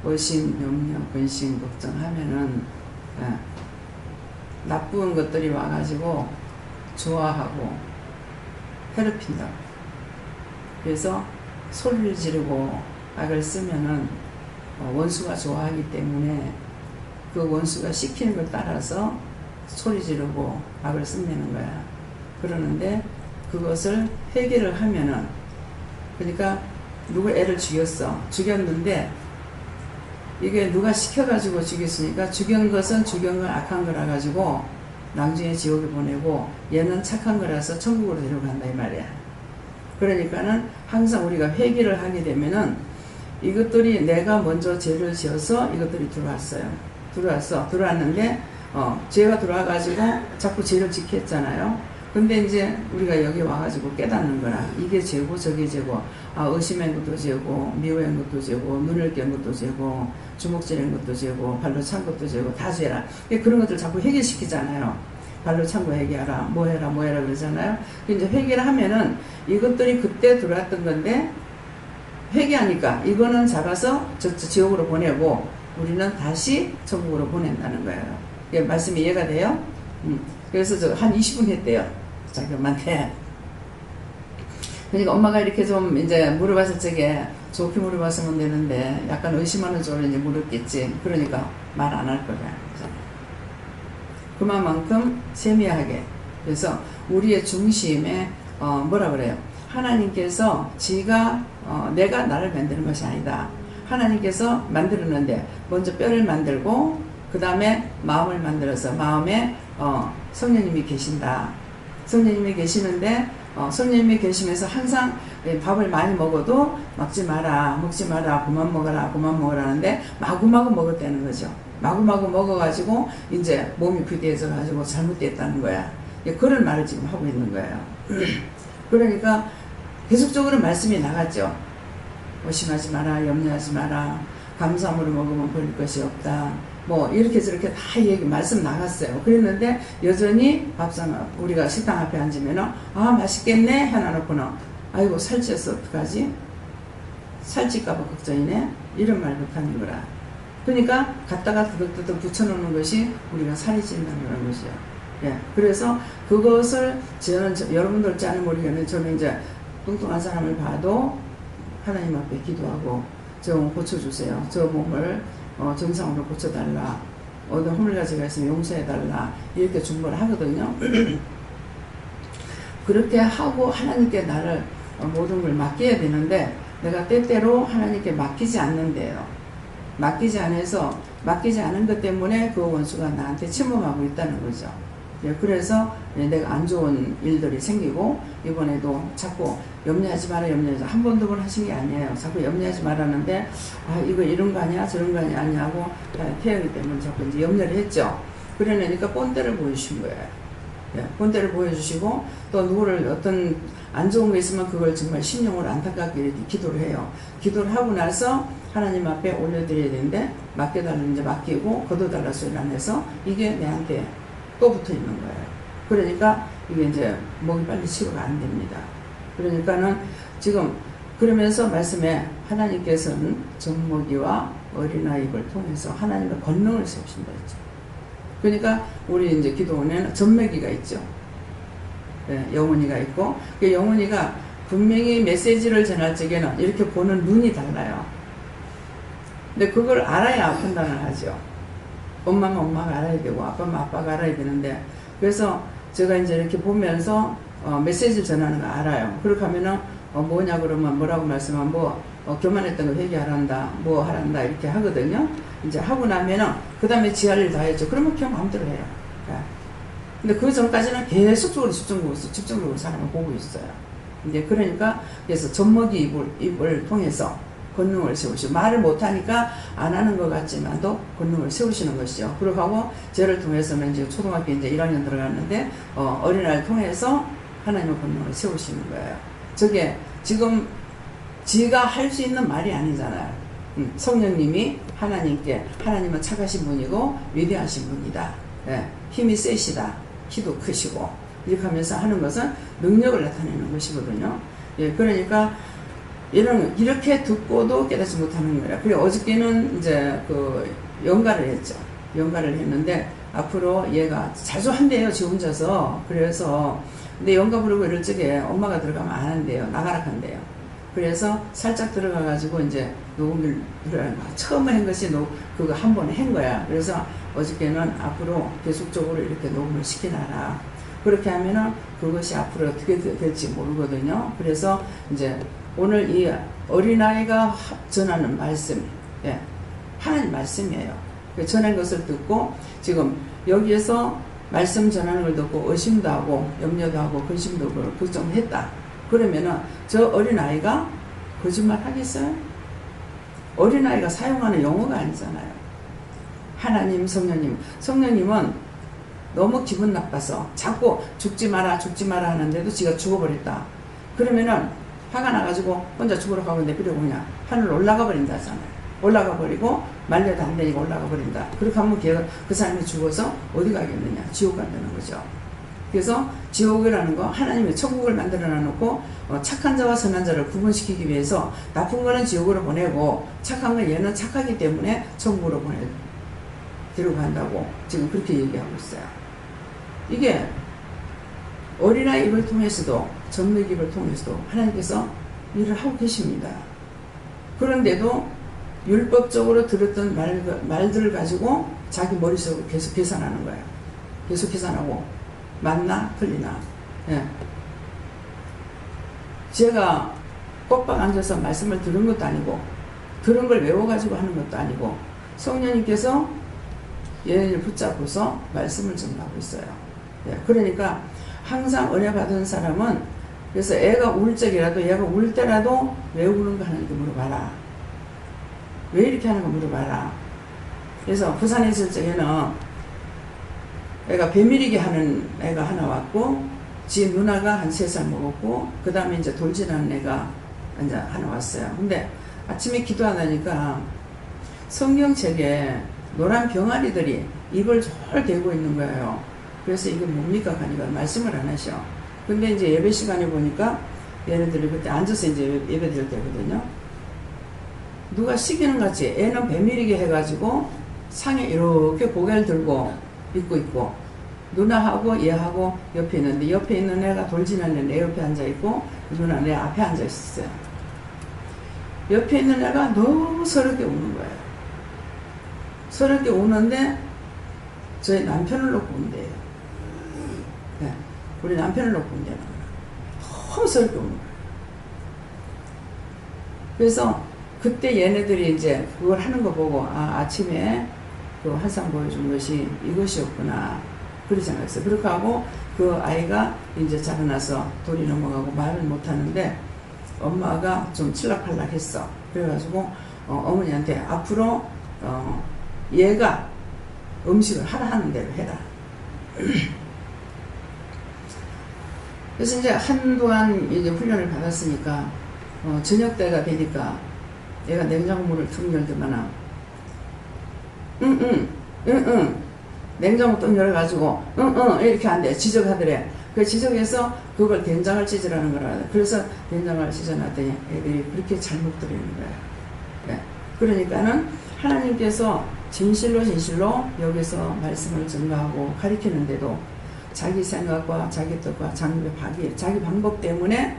A: 의심, 염려, 근심, 걱정하면은 나쁜 것들이 와가지고 좋아하고 괴롭힌다. 그래서 소리를 지르고 악을 쓰면은 원수가 좋아하기 때문에 그 원수가 시키는 걸 따라서 소리 지르고 악을 쓴다는 거야. 그러는데 그것을 회개를 하면은, 그러니까 누구 애를 죽였는데 이게 누가 시켜가지고 죽였으니까 죽인 것은 죽인 걸 악한 거라 가지고 나중에 지옥에 보내고 얘는 착한 거라서 천국으로 데려간다 이 말이야. 그러니까는 항상 우리가 회개를 하게 되면은 이것들이 내가 먼저 죄를 지어서 이것들이 들어왔는데 죄가 들어와가지고 자꾸 죄를 짓게 했잖아요. 근데 이제 우리가 여기 와가지고 깨닫는 거라. 이게 죄고 저게 죄고, 의심한 것도 죄고, 미워한 것도 죄고, 눈을 깬 것도 죄고, 주먹질한 것도 죄고, 발로 찬 것도 죄고, 다 죄라. 그런 것들 자꾸 회개시키잖아요. 발로 찬 거 회개하라, 뭐 해라 그러잖아요. 이제 회개를 하면은 이것들이 그때 들어왔던 건데, 회개하니까 이거는 잡아서 지옥으로 보내고, 우리는 다시 천국으로 보낸다는 거예요. 이게 말씀이 이해가 돼요? 그래서 저 한 20분 했대요. 자기 엄마한테. 그러니까 엄마가 이렇게 좀 이제 물어봤을 적에 좋게 물어봤으면 되는데 약간 의심하는 쪽으로 이제 물었겠지. 그러니까 말 안 할 거야. 그만큼 세미하게. 그래서 우리의 중심에 뭐라 그래요? 하나님께서 지가 내가 나를 만드는 것이 아니다. 하나님께서 만들었는데 먼저 뼈를 만들고 그 다음에 마음을 만들어서 마음에 성령님이 계신다. 성령님이 계시는데 성령님이 계시면서 항상 밥을 많이 먹어도 먹지 마라 그만 먹어라 하는데 마구마구 먹었다는 거죠. 마구마구 먹어가지고 이제 몸이 비대해져 가지고 잘못됐다는 거야. 그런 말을 지금 하고 있는 거예요. 그러니까 계속적으로 말씀이 나갔죠. 의심하지 마라, 염려하지 마라, 감사함으로 먹으면 버릴 것이 없다. 뭐 이렇게 저렇게 다 말씀 나갔어요. 그랬는데 여전히 밥상 우리가 식당 앞에 앉으면은 맛있겠네 해놔놓고는 아이고 살찌어서 어떡하지? 살찔까봐 걱정이네. 이런 말 못하는 거라. 그러니까 갖다가 드덕드덕 붙여놓는 것이 우리가 살이 찐다는 것이죠. 예, 그래서 그것을 저는 여러분들 잘 모르겠는데 저는 이제 뚱뚱한 사람을 봐도 하나님 앞에 기도하고 저 몸 고쳐주세요. 저 몸을 정상으로 고쳐달라. 어떤 허물가지가 있으면 용서해달라. 이렇게 중보를 하거든요. 그렇게 하고 하나님께 나를 모든 걸 맡겨야 되는데 내가 때때로 하나님께 맡기지 않는데요. 맡기지 않은 것 때문에 그 원수가 나한테 침범하고 있다는 거죠. 예, 그래서 내가 안 좋은 일들이 생기고 이번에도 자꾸 염려하지 마라 한 번 두 번 하신 게 아니에요. 자꾸 염려하지 말라는데 이거 이런 거 아니야 저런 거 아니야 하고 태양이 때문에 자꾸 이제 염려를 했죠. 그러니까 꼰대를 보여주신 거예요. 예, 꼰대를 보여주시고 또 누구를 어떤 안 좋은 거 있으면 그걸 정말 심령으로 안타깝게 이렇게 기도를 해요. 기도를 하고 나서 하나님 앞에 올려드려야 되는데 맡겨달라는 이제 맡기고 거둬달라 소리를 안 해서 이게 내한테 또 붙어 있는 거예요. 그러니까 이게 이제 목이 빨리 치료가 안 됩니다. 그러니까는 지금 그러면서 말씀에 하나님께서는 젖먹이와 어린아이를 통해서 하나님의 권능을 세우신다 했죠. 그러니까 우리 이제 기도원에는 젖먹이가 있죠. 네, 영혼이가 있고 그 영혼이가 분명히 메시지를 전할 적에는 이렇게 보는 눈이 달라요. 근데 그걸 알아야 판단을 하죠. 엄마는 엄마가 알아야 되고 아빠는 아빠가 알아야 되는데 그래서 제가 이제 이렇게 보면서 메시지를 전하는 거 알아요. 그렇게 하면은 뭐냐 그러면 뭐라고 말씀하면 교만했던 거 회개하란다 뭐 하란다 이렇게 하거든요. 이제 하고 나면은 그 다음에 지할 일 다 했죠. 그러면 그냥 마음대로 해요. 근데 그 전까지는 계속적으로 집중적으로 사람을 보고 있어요. 이제 그러니까 그래서 젖먹이 입을 통해서 권능을 세우시고 말을 못하니까 안 하는 것 같지만도 권능을 세우시는 것이죠. 그러고 하고 저를 통해서는 이제 초등학교 이제 1학년 들어갔는데 어린아이를 통해서 하나님의 권능을 세우시는 거예요. 저게 지금 지가 할 수 있는 말이 아니잖아요. 성령님이 하나님은 착하신 분이고 위대하신 분이다. 예, 힘이 세시다. 키도 크시고 이렇게 하면서 하는 것은 능력을 나타내는 것이거든요. 예, 그러니까 이렇게 듣고도 깨닫지 못하는 거예요. 그리고 어저께는 이제 연가를 했죠. 연가를 했는데 앞으로 얘가 자주 한대요. 지 혼자서. 그래서 근데 연가 부르고 이럴 적에 엄마가 들어가면 안 한대요. 나가라 한대요. 그래서 살짝 들어가가지고 이제 녹음을 처음 한 것이 그거 한 번에 한 거야. 그래서 어저께는 앞으로 계속적으로 이렇게 녹음을 시켜놔라. 그렇게 하면은 그것이 앞으로 어떻게 될지 모르거든요. 그래서 이제 오늘 이 어린아이가 전하는 말씀, 예, 하나님 말씀이에요. 전한 것을 듣고 지금 여기에서 말씀 전하는 걸 듣고 의심도 하고 염려도 하고 근심도 하고 걱정도 했다. 그러면은 저 어린아이가 거짓말 하겠어요? 어린아이가 사용하는 용어가 아니잖아요. 하나님, 성령님. 성령님은 너무 기분 나빠서 자꾸 죽지 마라 하는데도 지가 죽어버렸다. 그러면은 화가 나가지고 혼자 죽으러 가고 내버리고 그냥 하늘로 올라가 버린다잖아요. 올라가 버리고 말려도 안 되니까 올라가 버린다. 그렇게 하면 그 사람이 죽어서 어디 가겠느냐? 지옥 간다는 거죠. 그래서 지옥이라는 거 하나님의 천국을 만들어 놔놓고 착한 자와 선한 자를 구분시키기 위해서 나쁜 거는 지옥으로 보내고 착한 건 얘는 착하기 때문에 천국으로 데리고 간다고 지금 그렇게 얘기하고 있어요. 이게 어린아이 입을 통해서도 전맥 입을 통해서도 하나님께서 일을 하고 계십니다. 그런데도 율법적으로 들었던 말들을 가지고 자기 머릿속으로 계속 계산하는 거예요. 계속 계산하고 맞나 틀리나. 예. 제가 꼭박 앉아서 말씀을 들은 것도 아니고 들은 걸 외워가지고 하는 것도 아니고 성령님께서 얘를 붙잡고서 말씀을 전하고 있어요. 예. 그러니까 항상 은혜 받은 사람은 그래서 애가 울 적이라도 얘가 울 때라도 왜 우는 거 하나님께 물어봐라. 왜 이렇게 하는 거 물어봐라. 그래서 부산에 있을 적에는 애가 배밀이게 하는 애가 하나 왔고 지 누나가 한 3살 먹었고 그 다음에 이제 돌진하는 애가 이제 하나 왔어요. 근데 아침에 기도하다니까 성경책에 노란 병아리들이 입을 졸 대고 있는 거예요. 그래서 이게 뭡니까? 하니까 말씀을 안 하셔. 근데 이제 예배 시간에 보니까 얘네들이 그때 앉아서 이제 예배 드릴 때거든요. 누가 시키는 같이 애는 배밀이게 해가지고 상에 이렇게 고개를 들고 있고 누나하고 얘하고 옆에 있는데 옆에 있는 애가 돌진하는 애 옆에 앉아있고 누나 내 앞에 앉아있었어요. 옆에 있는 애가 너무 서럽게 우는 거예요. 서럽게 우는데 저희 남편을 놓고 운대요. 네. 우리 남편을 놓고 운대요. 너무 서럽게 우는 거예요. 그래서 그때 얘네들이 이제 그걸 하는 거 보고 아침에 그 환상 보여준 것이 이것이었구나 그렇게 생각했어요. 그렇게 하고 그 아이가 이제 자라나서 돌이 넘어가고 말을 못하는데 엄마가 좀 칠락팔락했어. 그래가지고 어머니한테 앞으로 얘가 음식을 하는 대로 해라. 그래서 이제 한동안 이제 훈련을 받았으니까 저녁 때가 되니까 얘가 냉장고문을 툭 열더만은 냉장고 뚝 열어가지고 이렇게 한대. 지적하더래. 그 지적해서 그걸 된장을 찢으라는 거라. 그래서 된장을 찢어놨더니 애들이 그렇게 잘 먹더라는 거예요. 네. 그러니까는 하나님께서 진실로 여기서 말씀을 전가하고 가르치는데도 자기 생각과 자기 뜻과 자기 방법 때문에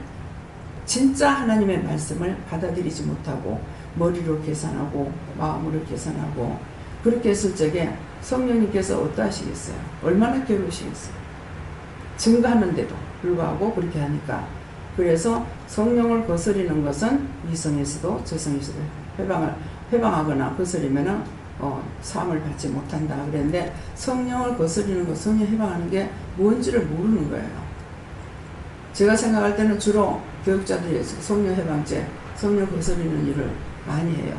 A: 진짜 하나님의 말씀을 받아들이지 못하고 머리로 계산하고 마음으로 계산하고 그렇게 했을 적에 성령님께서 어떠하시겠어요? 얼마나 괴로우시겠어요? 증거하는데도 불구하고 그렇게 하니까. 그래서 성령을 거스리는 것은 이성에서도 저성에서도 회방하거나 거스리면은 사함을 받지 못한다 그랬는데 성령을 거스리는 것, 성령 회방하는 게 뭔지를 모르는 거예요. 제가 생각할 때는 주로 교육자들이 성령 회방죄, 성령 거스리는 일을 많이 해요.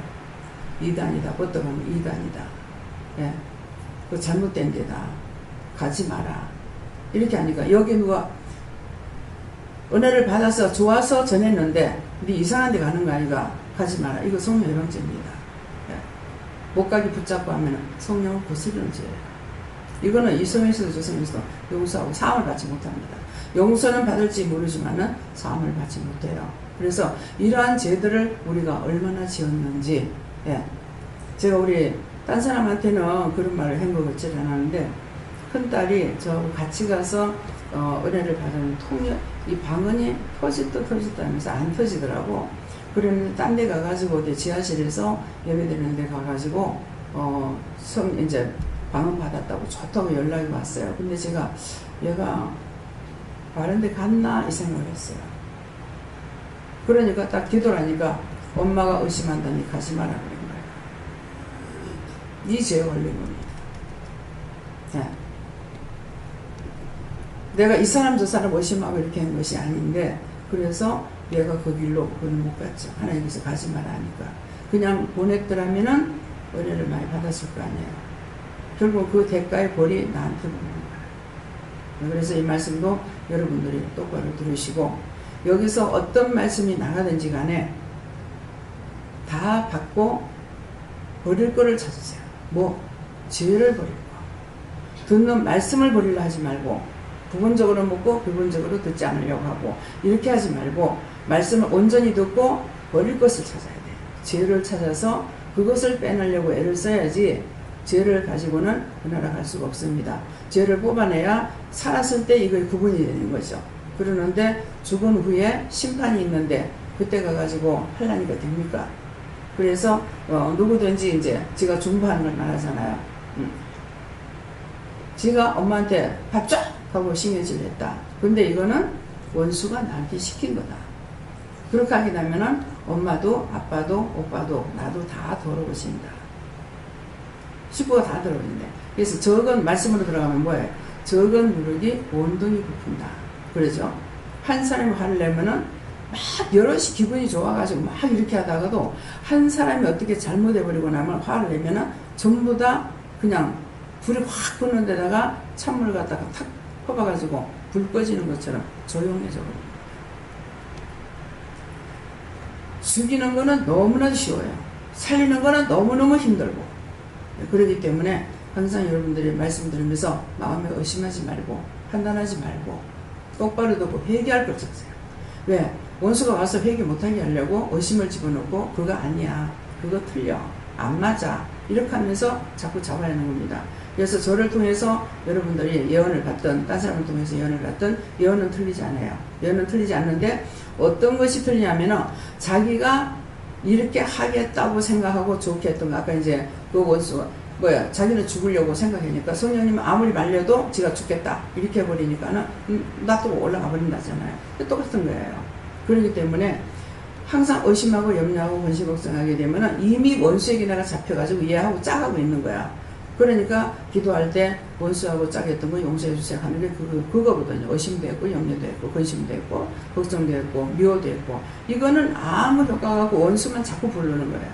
A: 이단이다. 뻗어가면 이단이다. 예. 그 잘못된 데다. 가지 마라. 이렇게 하니까 여기 누가 은혜를 받아서 좋아서 전했는데 네 이상한 데 가는 거 아니가 가지 마라. 이거 성령 회방죄입니다. 예. 못 가기 붙잡고 하면 성령을 거스르는 죄예요. 이거는 이성에서도 저성에서도 용서하고 사함을 받지 못합니다. 용서는 받을지 모르지만은 사함을 받지 못해요. 그래서 이러한 죄들을 우리가 얼마나 지었는지, 예. 제가 우리 딴 사람한테는 그런 말을 한 것 같지 않았는데 큰딸이 저하고 같이 가서 은혜를 받은 이 방언이 터졌다 하면서 안 터지더라고. 그러면 딴 데 가가지고 어디 지하실에서 예배드리는 데 가가지고 이제 방언 받았다고 좋다고 연락이 왔어요. 근데 제가 얘가 다른 데 갔나 이 생각을 했어요. 그러니까 딱 기도를 하니까 엄마가 의심한다니 가지 마라 그런 거예요. 네 죄에 걸린 겁니다. 네. 내가 이 사람 저 사람 의심하고 이렇게 한 것이 아닌데, 그래서 내가 그 길로 그는 못 갔죠. 하나님께서 가지 마라 하니까. 그냥 보냈더라면은 은혜를 많이 받았을 거 아니에요. 결국 그 대가의 벌이 나한테 오는 거예요. 그래서 이 말씀도 여러분들이 똑바로 들으시고, 여기서 어떤 말씀이 나가든지 간에 다 받고 버릴 거를 찾으세요. 뭐 죄를 버릴 거, 듣는 말씀을 버리려 하지 말고, 부분적으로 묻고 부분적으로 듣지 않으려고 하고, 이렇게 하지 말고 말씀을 온전히 듣고 버릴 것을 찾아야 돼요. 죄를 찾아서 그것을 빼내려고 애를 써야지, 죄를 가지고는 그나라 갈 수가 없습니다. 죄를 뽑아내야 살았을 때 이거의 구분이 되는 거죠. 그러는데 죽은 후에 심판이 있는데 그때 가가지고 하려니까 됩니까? 그래서 누구든지 이제 지가 중보하는 걸 말하잖아요. 지가 엄마한테 밥 줘! 하고 심해질 했다. 근데 이거는 원수가 나한테 시킨 거다. 그렇게 하게 되면은 엄마도 아빠도 오빠도 나도 다 더러워진다. 식구가 다 더러워진다. 그래서 적은 말씀으로 들어가면 뭐예요? 적은 누룩이 온동이 부푼다. 그러죠? 한 사람이 화를 내면은 막 여럿이 기분이 좋아가지고 막 이렇게 하다가도 한 사람이 어떻게 잘못해버리고 나면 화를 내면은 전부 다 그냥 불이 확 끄는 데다가 찬물을 갖다가 탁 퍼봐가지고 불 꺼지는 것처럼 조용해져 버립니다. 죽이는 거는 너무나도 쉬워요. 살리는 거는 너무너무 힘들고. 그렇기 때문에 항상 여러분들이 말씀 들으면서 마음에 의심하지 말고 판단하지 말고 똑바로 두고 회개할 걸 찾으세요. 왜? 원수가 와서 회개 못하게 하려고 의심을 집어넣고 그거 아니야, 그거 틀려, 안 맞아, 이렇게 하면서 자꾸 잡아야 하는 겁니다. 그래서 저를 통해서 여러분들이 예언을 받든 딴 사람을 통해서 예언을 받든 예언은 틀리지 않아요. 예언은 틀리지 않는데 어떤 것이 틀리냐면은 자기가 이렇게 하겠다고 생각하고 좋게 했던 거, 아까 이제 그 원수가 뭐야, 자기는 죽으려고 생각하니까 성령님은 아무리 말려도 지가 죽겠다 이렇게 해버리니까는 놔두고 올라가 버린다잖아요. 똑같은 거예요. 그렇기 때문에 항상 의심하고 염려하고 근심걱정하게 되면은 이미 원수에게 내가 잡혀가지고 이해하고 짜가고 있는 거야. 그러니까 기도할 때 원수하고 짜겠던 거 용서해 주세요 하는 게 그거거든요. 의심도 했고 염려도 했고 근심도 했고 걱정도 했고 미워도 했고, 이거는 아무 효과가 없고 원수만 자꾸 부르는 거예요.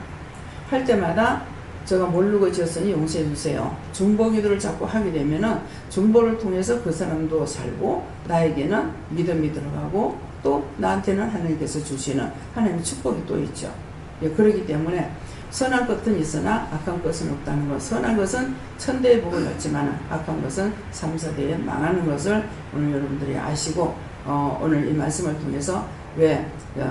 A: 할 때마다 제가 모르고 지었으니 용서해 주세요. 중보 기도를 자꾸 하게 되면은 중보를 통해서 그 사람도 살고 나에게는 믿음이 들어가고 또 나한테는 하나님께서 주시는 하나님의 축복이 또 있죠. 예, 그렇기 때문에 선한 것은 있으나 악한 것은 없다는 것. 선한 것은 천대의 복을 받지만 악한 것은 3, 4대에 망하는 것을 오늘 여러분들이 아시고, 오늘 이 말씀을 통해서 왜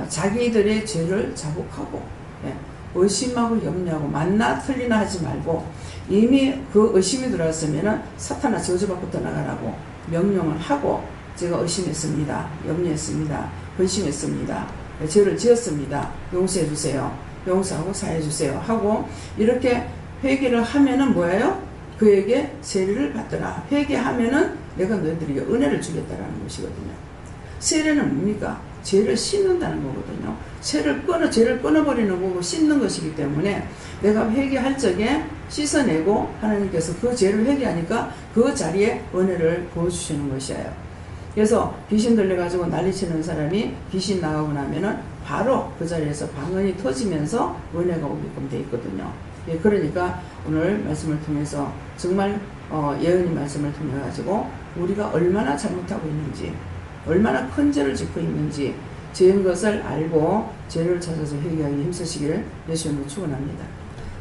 A: 자기들의 죄를 자복하고, 예, 의심하고 염려하고 맞나 틀리나 하지 말고 이미 그 의심이 들어왔으면은 사탄아 저주받고 떠나가라고 명령을 하고, 제가 의심했습니다, 염려했습니다, 근심했습니다, 죄를 지었습니다, 용서해 주세요, 용서하고 사해 주세요 하고 이렇게 회개를 하면은 뭐예요? 그에게 세례를 받더라. 회개하면은 내가 너희들에게 은혜를 주겠다라는 것이거든요. 세례는 뭡니까? 죄를 씻는다는 거거든요. 죄를 끊어버리는 거고 씻는 것이기 때문에 내가 회개할 적에 씻어내고 하나님께서 그 죄를 회개하니까 그 자리에 은혜를 부어주시는 것이에요. 그래서 귀신 들려가지고 난리치는 사람이 귀신 나가고 나면은 바로 그 자리에서 방언이 터지면서 은혜가 오게끔 돼 있거든요. 예, 그러니까 오늘 말씀을 통해서 정말 예언의 말씀을 통해 가지고 우리가 얼마나 잘못하고 있는지, 얼마나 큰 죄를 짓고 있는지 죄인 것을 알고 죄를 찾아서 회개하기 힘쓰시기를 예수님으로 축원합니다.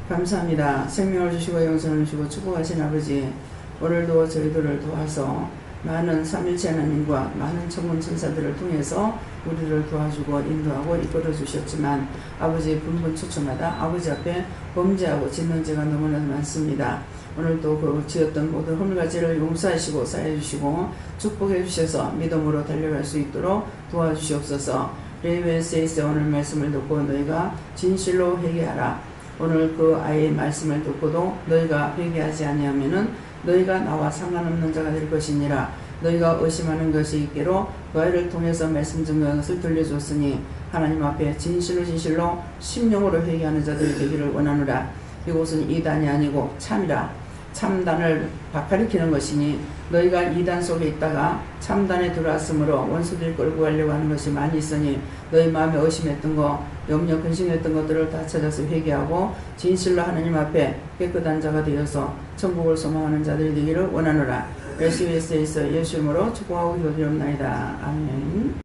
A: 감사합니다. 생명을 주시고 영생을 주시고 축복하신 아버지, 오늘도 저희들을 도와서 많은 삼일체 하나님과 많은 천군 천사들을 통해서 우리를 도와주고 인도하고 이끌어 주셨지만 아버지의 분분초초마다 아버지 앞에 범죄하고 짓는 죄가 너무나 많습니다. 오늘도 그 지었던 모든 허물과 죄를 용서하시고 사해 주시고 축복해 주셔서 믿음으로 달려갈 수 있도록 도와주시옵소서. 레위기에서 오늘 말씀을 듣고 너희가 진실로 회개하라. 오늘 그 아이의 말씀을 듣고도 너희가 회개하지 아니하면은 너희가 나와 상관없는 자가 될 것이니라. 너희가 의심하는 것이 있기로 그 아이를 통해서 말씀 증거한 것을 들려줬으니 하나님 앞에 진실로 심령으로 회개하는 자들이 되기를 원하노라. 이곳은 이단이 아니고 참이라. 참단을 가리키는 것이니 너희가 이단 속에 있다가 참단에 들어왔으므로 원수들이 끌고 가려고 하는 것이 많이 있으니 너희 마음에 의심했던 거 염려 근심했던 것들을 다 찾아서 회개하고 진실로 하나님 앞에 깨끗한 자가 되어서 천국을 소망하는 자들이 되기를 원하노라. 예수 그리스도의 예수 이름으로 축복하고 기도드리옵나이다. 아멘.